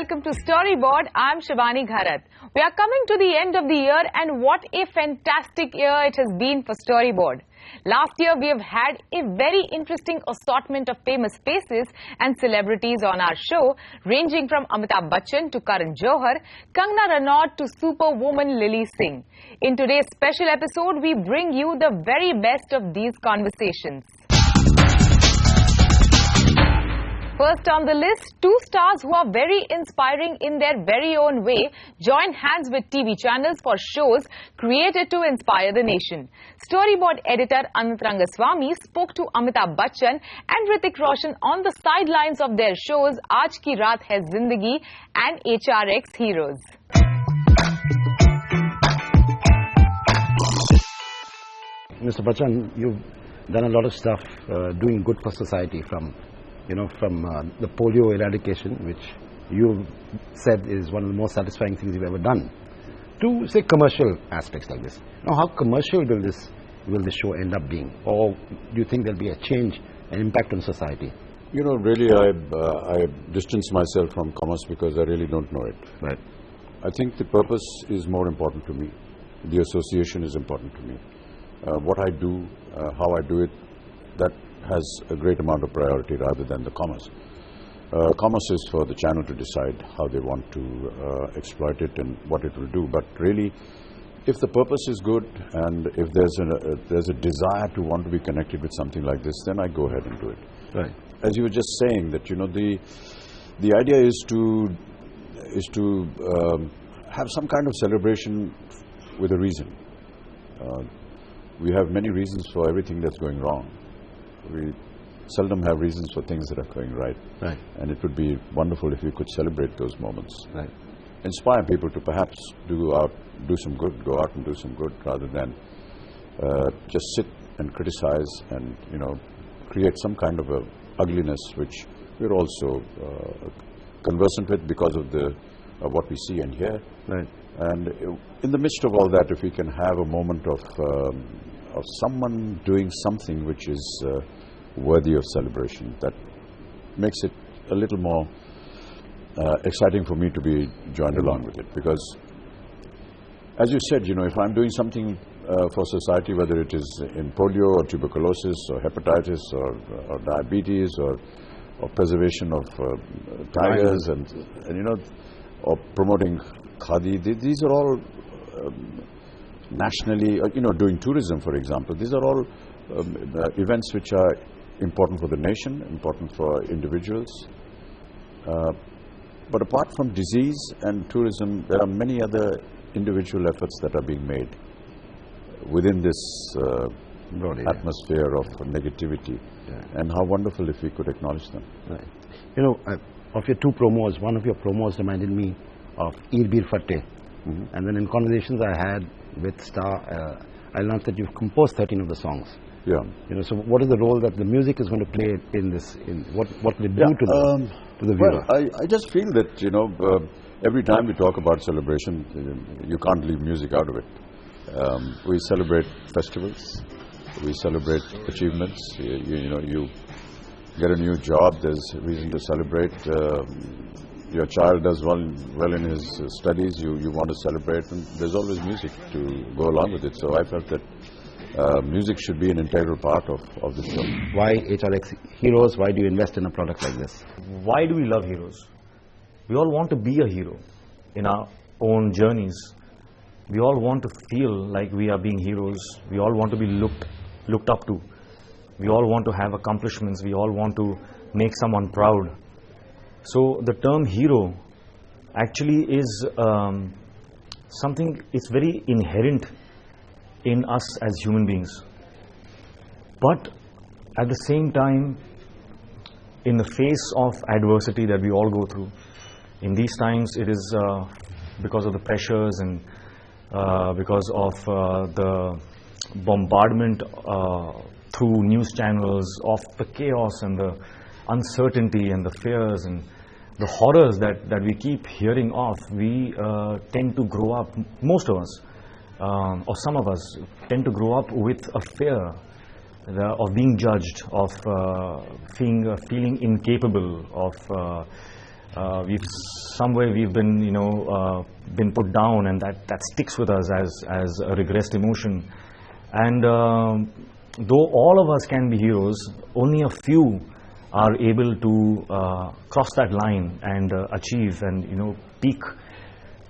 welcome to Storyboard. I'm Shivani Gharat. We are coming to the end of the year, and what a fantastic year it has been for Storyboard. Last year we have had a very interesting assortment of famous faces and celebrities on our show, ranging from Amitabh Bacchan to Karan Johar, Kangana Ranaut to Superwoman Lilly Singh. In today's special episode, we bring you the very best of these conversations. First on the list, two stars who are very inspiring in their very own way join hands with TV channels for shows created to inspire the nation. Storyboard editor Anant Rangaswamy spoke to Amitabh Bacchan and Hrithik Roshan on the sidelines of their shows Aaj Ki Raat Hai Zindagi and HRX Heroes. Mr. Bacchan, you've done a lot of stuff doing good for society, from the polio eradication, which you said is one of the most satisfying things you've ever done, to, say, commercial aspects like this. Now, how commercial will this show end up being? Or do you think there'll be a change, an impact on society? You know, really, I distance myself from commerce because I really don't know it. Right. I think the purpose is more important to me. The association is important to me. What I do, how I do it, that has a great amount of priority rather than the commerce. Commerce is for the channel to decide how they want to exploit it and what it will do. But really, if the purpose is good and if there's a desire to want to be connected with something like this, then I go ahead and do it. Right. As you were just saying, that the idea is to have some kind of celebration with a reason. We have many reasons for everything that's going wrong. We seldom have reasons for things that are going right. Right. And it would be wonderful if we could celebrate those moments. Right. Inspire people to perhaps go out and do some good, rather than just sit and criticize and, create some kind of a ugliness which we're also conversant with because of what we see and hear. Right. And in the midst of all that, if we can have a moment of someone doing something which is worthy of celebration, that makes it a little more exciting for me to be joined along with it. Because, as you said, if I'm doing something for society, whether it is in polio or tuberculosis or hepatitis or diabetes or preservation of tigers and or promoting khadi, these are all nationally, doing tourism, for example. These are all events which are important for the nation, important for individuals. But apart from disease and tourism, there are many other individual efforts that are being made within this atmosphere of negativity. Yeah. And how wonderful if we could acknowledge them. Right. Of your two promos, one of your promos reminded me of Eid Bir Fatteh. Mm-hmm. And then in conversations I had with Star, I learned that you've composed 13 of the songs. Yeah. So what is the role that the music is going to play in this? What will it do to the viewer? Well, I just feel that, every time we talk about celebration, you can't leave music out of it. We celebrate festivals, we celebrate achievements. You get a new job, there's reason to celebrate. Your child does well in his studies, you want to celebrate, and there's always music to go along with it. So I felt that music should be an integral part of the show. Why HRX Heroes? Why do you invest in a product like this? Why do we love heroes? We all want to be a hero in our own journeys. We all want to feel like we are being heroes. We all want to be looked up to. We all want to have accomplishments. We all want to make someone proud. So the term hero actually is something, it's very inherent in us as human beings. But at the same time, in the face of adversity that we all go through, in these times it is because of the pressures and because of the bombardment through news channels of the chaos and the uncertainty and the fears and the horrors that we keep hearing of, we tend to grow up, most of us, or some of us, tend to grow up with a fear of being judged, of feeling incapable, of we've been, been put down, and that sticks with us as a regressed emotion. And though all of us can be heroes, only a few are able to cross that line and achieve and, peak,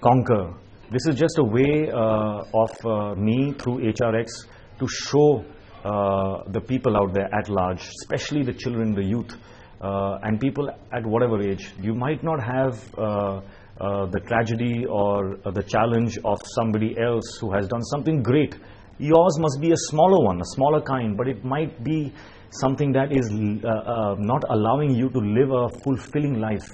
conquer. This is just a way of me through HRX to show the people out there at large, especially the children, the youth, and people at whatever age. You might not have the tragedy or the challenge of somebody else who has done something great. Yours must be a smaller one, a smaller kind, but it might be something that is not allowing you to live a fulfilling life.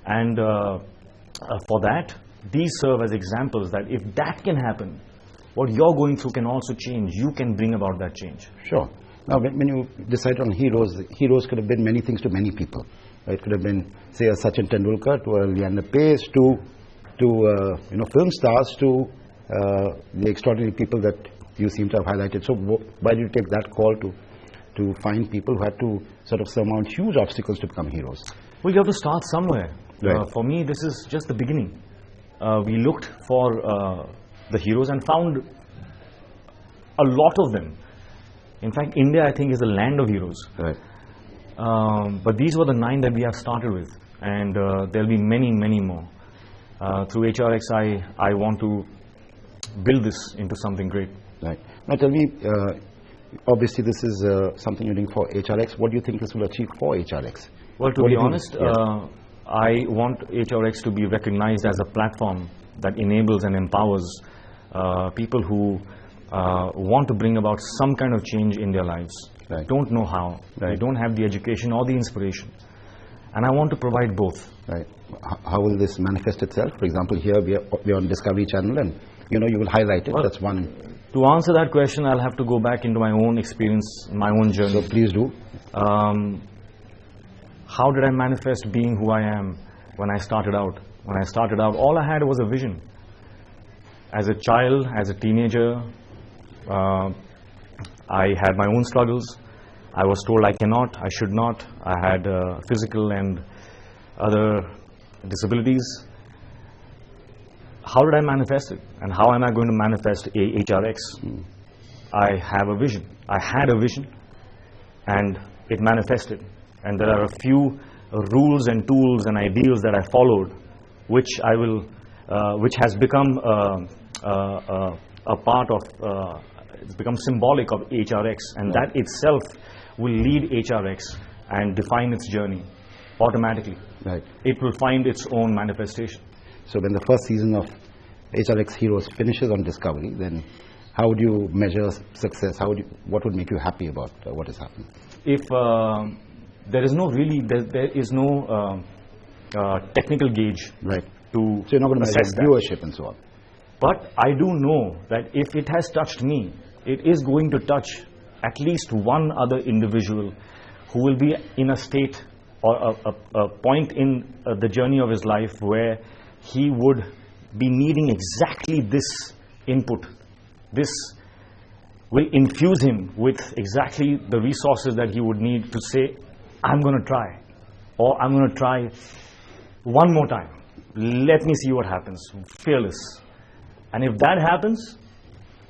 And for that, these serve as examples that if that can happen, what you're going through can also change. You can bring about that change. Sure. Now, when you decide on heroes could have been many things to many people. It could have been, say, a Sachin Tendulkar, to a Leander Pace, to film stars, to the extraordinary people that you seem to have highlighted. So why did you take that call to find people who had to sort of surmount huge obstacles to become heroes? Well, you have to start somewhere. Right. For me, this is just the beginning. We looked for the heroes and found a lot of them. In fact, India, I think, is a land of heroes. Right. But these were the 9 that we have started with, and there'll be many, many more. Through HRX, I want to build this into something great. Right. Now tell me, obviously this is something you're doing for HRX. What do you think this will achieve for HRX? Well, to be honest, I want HRX to be recognized as a platform that enables and empowers people who want to bring about some kind of change in their lives. Right. Don't know how. Right. They don't have the education or the inspiration. And I want to provide both. Right. How will this manifest itself? For example, here we are on Discovery Channel, and you will highlight it. Well, that's one. To answer that question, I'll have to go back into my own experience, my own journey. So please do. How did I manifest being who I am when I started out? When I started out, all I had was a vision. As a child, as a teenager, I had my own struggles. I was told I cannot, I should not. I had physical and other disabilities. How did I manifest it? And how am I going to manifest HRX? I have a vision. I had a vision, and it manifested. And there are a few rules and tools and ideals that I followed, which has become a part of, it's become symbolic of HRX, and that itself will lead HRX and define its journey automatically. Right. It will find its own manifestation. So when the first season of HRX Heroes finishes on Discovery, then how would you measure success? What would make you happy about what has happened? If there is no technical gauge, right, to so you're not going to measure assess viewership and so on. But I do know that if it has touched me, it is going to touch at least one other individual who will be in a state or a point in the journey of his life where he would be needing exactly this input. This will infuse him with exactly the resources that he would need to say, I'm going to try, or I'm going to try one more time. Let me see what happens. Fearless. And if that happens,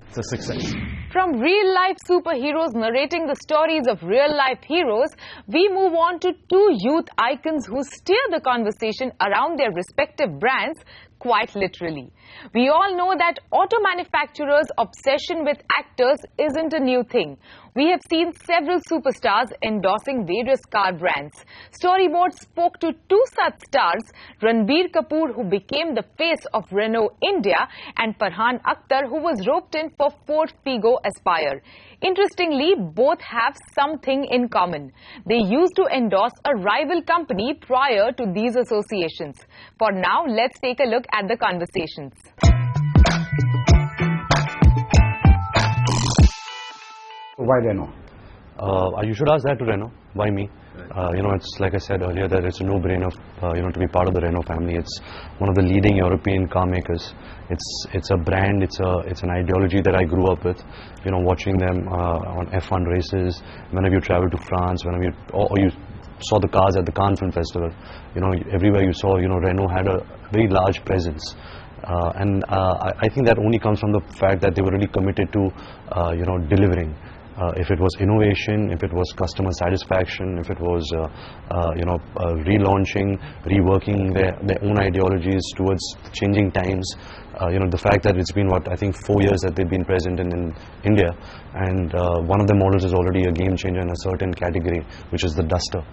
it's a success. From real-life superheroes narrating the stories of real-life heroes, we move on to 2 youth icons who steer the conversation around their respective brands quite literally. We all know that auto manufacturers' obsession with actors isn't a new thing. We have seen several superstars endorsing various car brands. Storyboard spoke to 2 such stars, Ranbir Kapoor, who became the face of Renault India, and Farhan Akhtar, who was roped in for Ford Figo Aspire. Interestingly, both have something in common. They used to endorse a rival company prior to these associations. For now, let's take a look at the conversations. Why Renault? You should ask that to Renault. Why me? It's like I said earlier that it's a no-brainer, to be part of the Renault family. It's one of the leading European car makers. It's a brand. It's an ideology that I grew up with. Watching them on F1 races. Whenever you travel to France, or you saw the cars at the Cannes Film Festival. You know, everywhere you saw, you know, Renault had a very large presence. I think that only comes from the fact that they were really committed to, you know, delivering. If it was innovation, if it was customer satisfaction, if it was, you know, relaunching, reworking their own ideologies towards changing times. You know, the fact that it's been, what, I think 4 years that they've been present in India, and one of the models is already a game changer in a certain category, which is the Duster.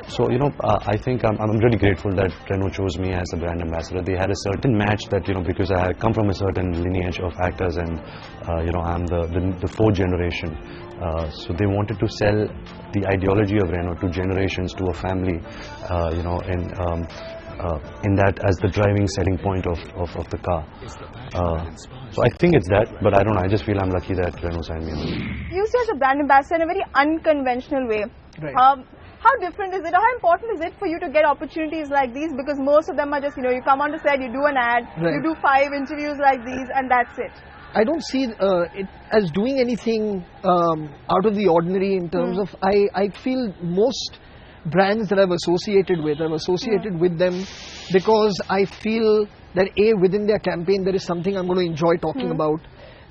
So, you know, I think I'm really grateful that Renault chose me as the brand ambassador. They had a certain match that, you know, because I come from a certain lineage of actors, and, you know, I'm the fourth generation. So they wanted to sell the ideology of Renault to generations, to a family, you know, in that as the driving selling point of the car. So I think it's that, but I don't know, I just feel I'm lucky that Renault signed me. You see as a brand ambassador in a very unconventional way. Right. How different is it, or how important is it for you to get opportunities like these? Because most of them are just, you know, you come on to set, you do an ad, Right. you do 5 interviews like these, and that's it. I don't see it as doing anything out of the ordinary in terms of, I feel most brands that I've associated with them because I feel that within their campaign there is something I'm going to enjoy talking about.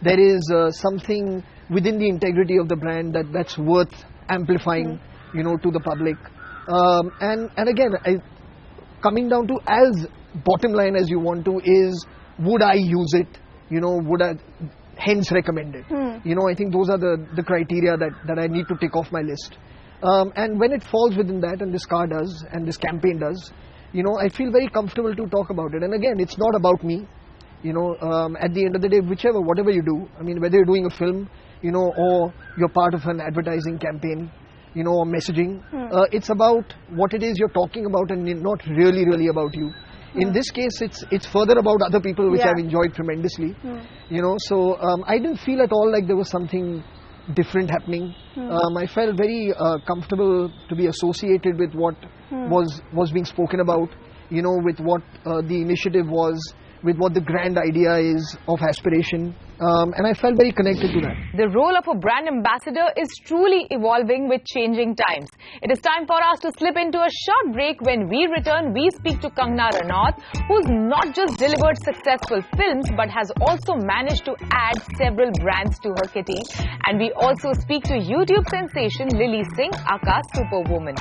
There is something within the integrity of the brand that's worth amplifying, you know, to the public. And again, coming down to as bottom line as you want to is, would I use it? You know, would I hence recommend it? You know, I think those are the criteria that I need to tick off my list. And when it falls within that, and this car does, and this campaign does, you know, I feel very comfortable to talk about it. And again, it's not about me. You know, at the end of the day, whatever you do, I mean, whether you're doing a film, you know, or you're part of an advertising campaign, you know, or messaging, it's about what it is you're talking about and not really about you. In this case, it's further about other people, which I've enjoyed tremendously. You know, so I didn't feel at all like there was something different happening. I felt very comfortable to be associated with what was being spoken about, you know, with what the initiative was, with what the grand idea is of aspiration, and I felt very connected to that. The role of a brand ambassador is truly evolving with changing times. It is time for us to slip into a short break. When we return, we speak to Kangana Ranaut, who's not just delivered successful films but has also managed to add several brands to her kitty. And we also speak to YouTube sensation Lilly Singh, aka Superwoman.